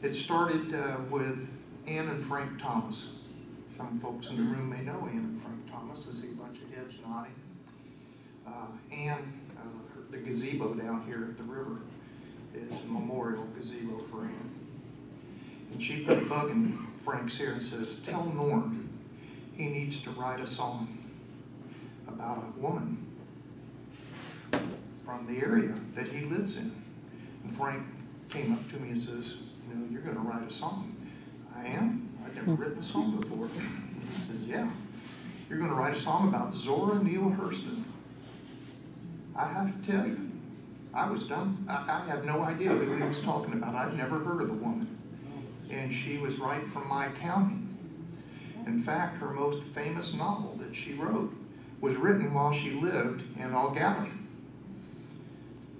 It started with Ann and Frank Thomas. Some folks in the room may know Ann and Frank Thomas. I see a bunch of heads nodding. Ann, the gazebo down here at the river is a memorial gazebo for Ann. And she put a bug in Frank's ear and says, tell Norm he needs to write a song about a woman from the area that he lives in. And Frank came up to me and says, you know, you're going to write a song. I am? I've never written a song before. He said, yeah. You're going to write a song about Zora Neale Hurston. I have to tell you, I was dumb. I had no idea who he was talking about. I'd never heard of the woman. And she was right from my county. In fact, her most famous novel that she wrote was written while she lived in Allgalley.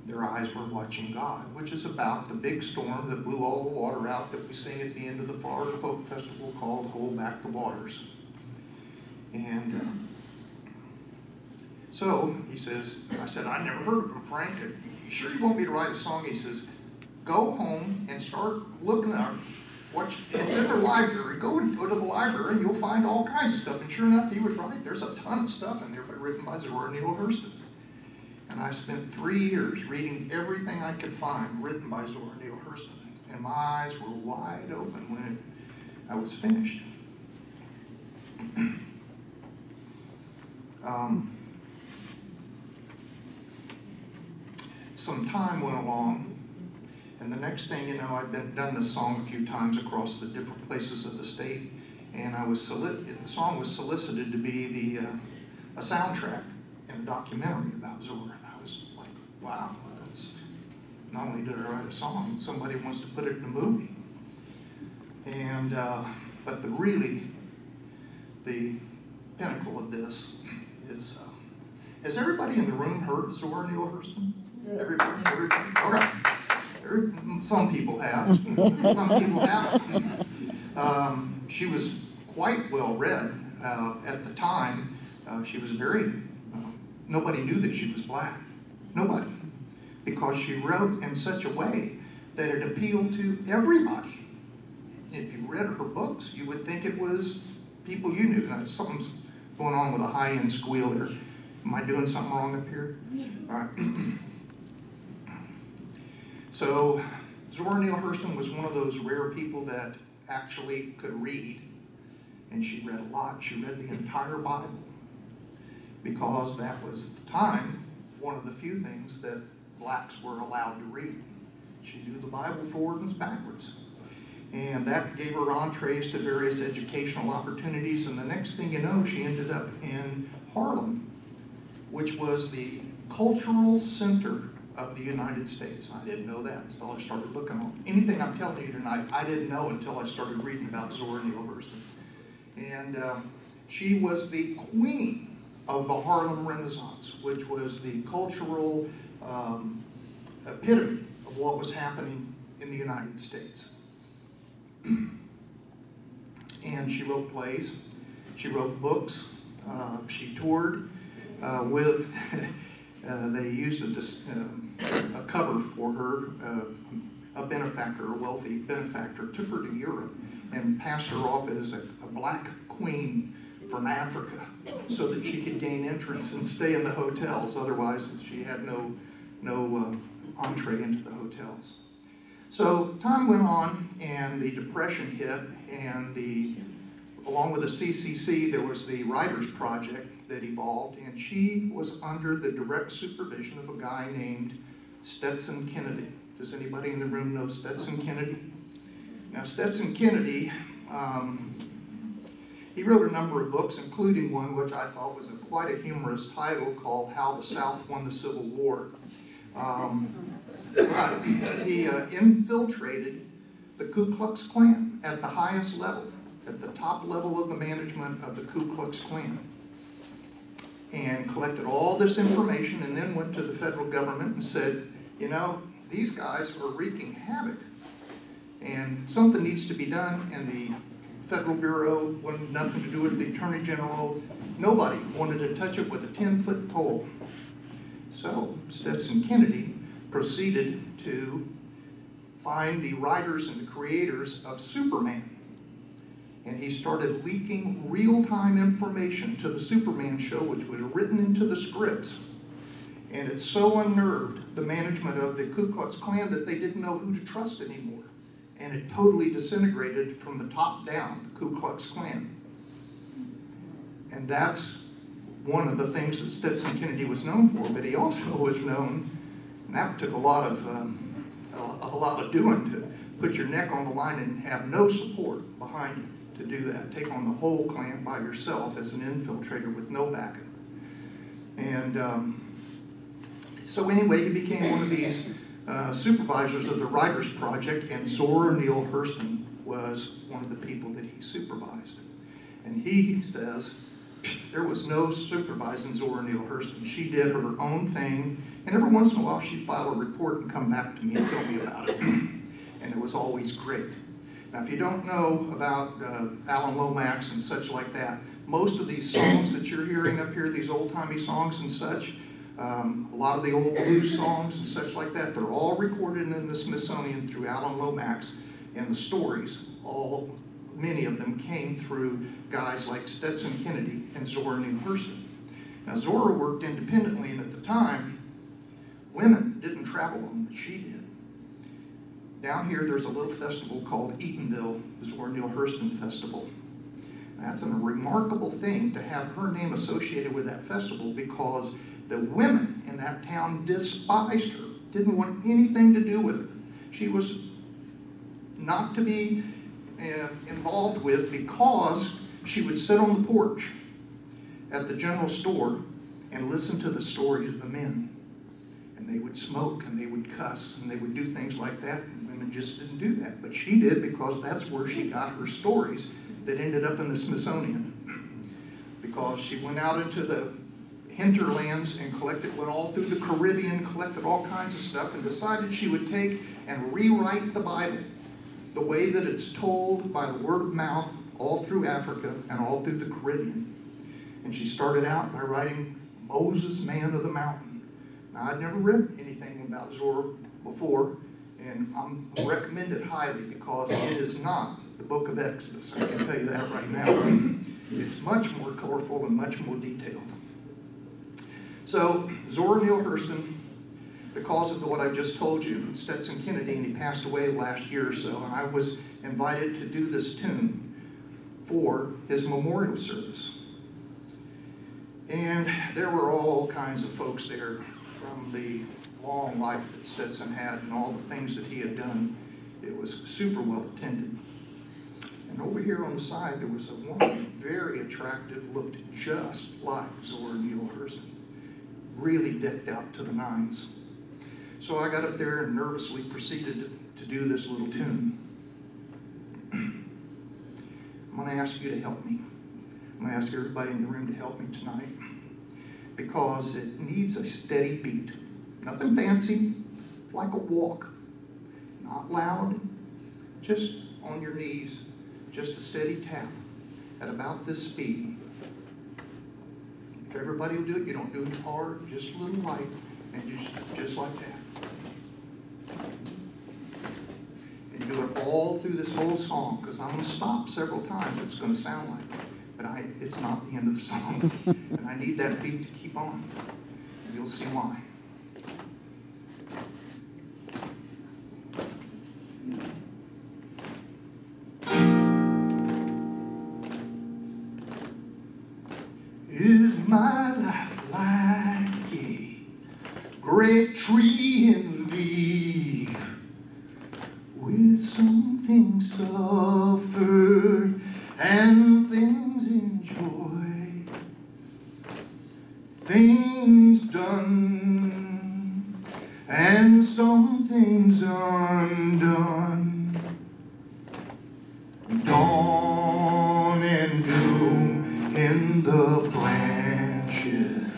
Their eyes were watching God, which is about the big storm that blew all the water out that we sing at the end of the Florida Folk Festival called Hold Back the Waters. And so he says, I said, I never heard of him, Frank. Are you sure you want me to write a song? He says, go home and start looking up it's in the library. Go to the library and you'll find all kinds of stuff. And sure enough, he was right. There's a ton of stuff in there, but written by Zora Neale Hurston. And I spent 3 years reading everything I could find written by Zora Neale Hurston. And my eyes were wide open when I was finished. Some time went along, and the next thing you know, I'd done this song a few times across the different places of the state, and the song was solicited to be a soundtrack in a documentary about Zora. And I was like, wow, that's, not only did I write a song, somebody wants to put it in a movie. And, but the pinnacle of this is, has everybody in the room heard Zora Neale Hurston? Everybody? All right. Some people have. Some people haven't. She was quite well read at the time. She was nobody knew that she was black. Nobody. Because she wrote in such a way that it appealed to everybody. If you read her books, you would think it was people you knew. Now, something's going on with a high-end squeal there. Am I doing something wrong up here? All right. So Zora Neale Hurston was one of those rare people that actually could read, and she read a lot. She read the entire Bible because that was, at the time, one of the few things that blacks were allowed to read. She knew the Bible forward and backwards. And that gave her entrees to various educational opportunities, and the next thing you know, she ended up in Harlem, which was the cultural center of the United States. I didn't know that until I started looking on anything I'm telling you tonight. I didn't know until I started reading about Zora Neale Hurston. And she was the queen of the Harlem Renaissance, which was the cultural epitome of what was happening in the United States. And she wrote plays, she wrote books, she toured with, they used a cover for her, a benefactor, a wealthy benefactor, took her to Europe and passed her off as a black queen from Africa so that she could gain entrance and stay in the hotels. Otherwise, she had no entree into the hotels. So time went on, and the Depression hit, and along with the CCC, there was the Writers Project that evolved, and she was under the direct supervision of a guy named Stetson Kennedy. Does anybody in the room know Stetson Kennedy? Now, Stetson Kennedy, he wrote a number of books, including one which I thought was quite a humorous title called How the South Won the Civil War. He infiltrated the Ku Klux Klan at the highest level, at the top level of the management of the Ku Klux Klan, and collected all this information, and then went to the federal government and said, you know, these guys are wreaking havoc, and something needs to be done. And the Federal Bureau wanted nothing to do with the Attorney General. Nobody wanted to touch it with a 10-foot pole. So Stetson Kennedy proceeded to find the writers and the creators of Superman. And he started leaking real-time information to the Superman show, which was written into the scripts. And it so unnerved the management of the Ku Klux Klan that they didn't know who to trust anymore. And it totally disintegrated from the top down, the Ku Klux Klan. And that's one of the things that Stetson Kennedy was known for, but he also was known, and that took a lot of doing, to put your neck on the line and have no support behind you to do that. Take on the whole Klan by yourself as an infiltrator with no backup. And so anyway, he became one of these supervisors of the Writers Project, and Zora Neale Hurston was one of the people that he supervised. And he says there was no supervising Zora Neale Hurston. She did her own thing, and every once in a while she'd file a report and come back to me and tell me about it. And it was always great. Now, if you don't know about Alan Lomax and such like that, most of these songs that you're hearing up here, these old-timey songs and such, a lot of the old blues songs and such like that, they're all recorded in the Smithsonian through Alan Lomax, and the stories, many of them came through guys like Stetson Kennedy and Zora Neale Hurston. Now, Zora worked independently, and at the time, women didn't travel on, but she did. Down here, there's a little festival called Eatonville, the Zora Neale Hurston Festival. That's a remarkable thing to have her name associated with that festival, because the women in that town despised her, didn't want anything to do with her. She was not to be involved with, because she would sit on the porch at the general store and listen to the stories of the men. And they would smoke, and they would cuss, and they would do things like that, and women just didn't do that. But she did, because that's where she got her stories that ended up in the Smithsonian. Because she went out into the hinterlands and went all through the Caribbean, collected all kinds of stuff, and decided she would take and rewrite the Bible the way that it's told by the word of mouth all through Africa and all through the Caribbean. And she started out by writing Moses, Man of the Mountain. Now, I'd never read anything about Zora before, and I'm recommended highly, because it is not the book of Exodus. I can tell you that right now. It's much more colorful and much more detailed. So, Zora Neale Hurston, because of what I just told you, Stetson Kennedy, and he passed away last year or so, and I was invited to do this tune for his memorial service. And there were all kinds of folks there, from the long life that Stetson had and all the things that he had done. It was super well attended. And over here on the side, there was a woman, very attractive, looked just like Zora Neale Hurston, really decked out to the nines. So I got up there and nervously proceeded to do this little tune. I'm going to ask you to help me. I'm going to ask everybody in the room to help me tonight, because it needs a steady beat. Nothing fancy, like a walk. Not loud, just on your knees, just a steady tap at about this speed. If everybody will do it, you don't do it hard, just a little light, and just like that. And do it all through this whole song, because I'm going to stop several times. It's going to sound like it, but it's not the end of the song. And I need that beat to keep on. And you'll see why. Is my life like a great tree in leaf, with some things suffered and things enjoyed, things done and some things undone, dawn and doom in the branches.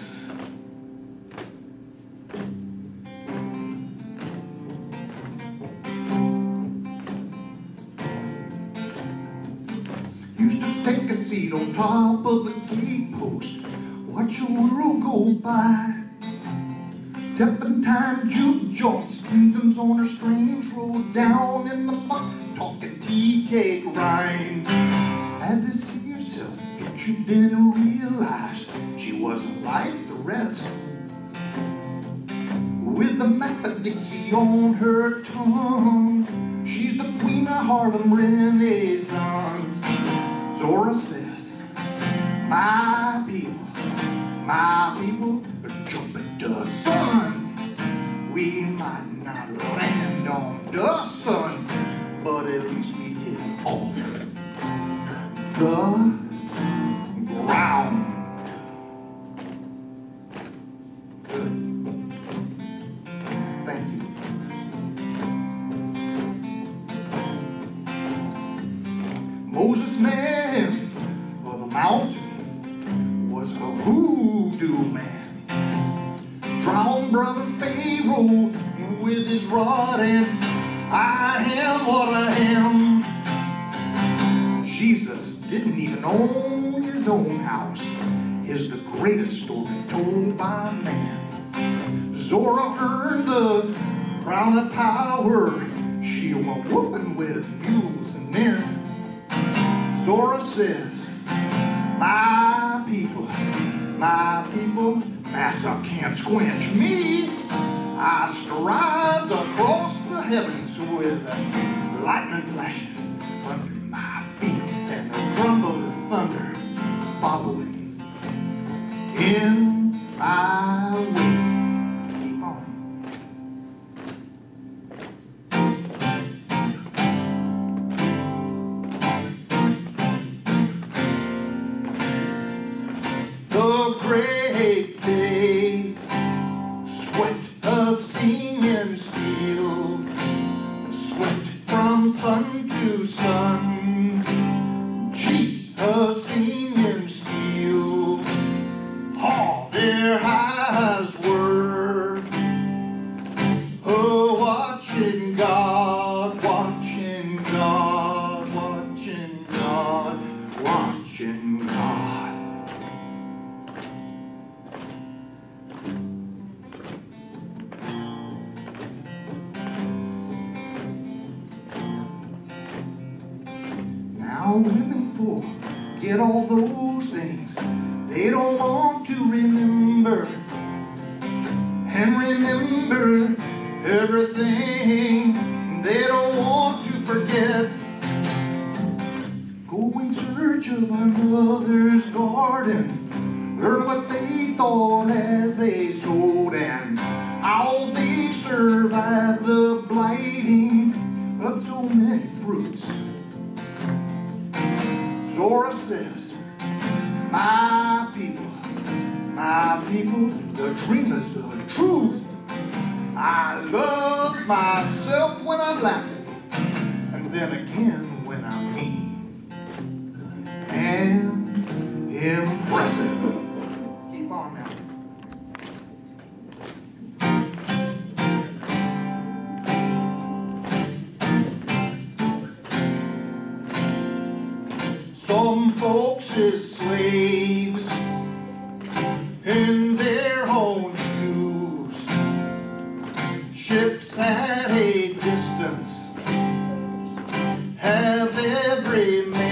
Used to take a seat on top of the gatepost, watch a world go by, turpentine juke joints, engines on her strings, rolled down in the muck, talking tea cake rhymes. Had to see herself pictured, then realized she wasn't like the rest. With the map of Dixie on her tongue, she's the queen of Harlem Renaissance. Zora says, my people are jumping the sun. We might not land on the sun, but at least we get off the ground. Good. Thank you. Moses man of the mountain was a hoodoo man. Drowned brother Pharaoh with his rod, and I am what I am. Jesus didn't even own his own house, is the greatest story told by man. Zora earned the crown of power. She went whooping with mules and men. Zora says, my people, massa can't squinch me. I strides across the heavens with lightning flashing under my feet and the rumble of thunder following in my wake. Keep on. The great day, sweat a singing steel, sweat from sun to sun, cheat a singing steel. All their eyes were watching God, watching God, watching God, watching God. Now women forget all those things they don't want to remember, and remember everything they don't want to forget. Go in search of our mother's garden, learn what they thought as they sowed, and how they survived the blighting of so many fruits. Zora says, my people, the dreamers of the truth. I love myself when I'm laughing, and then again when I'm mean and impressive. Keep on now. Some folks is slaves in their own shoes, ships at a distance, have every man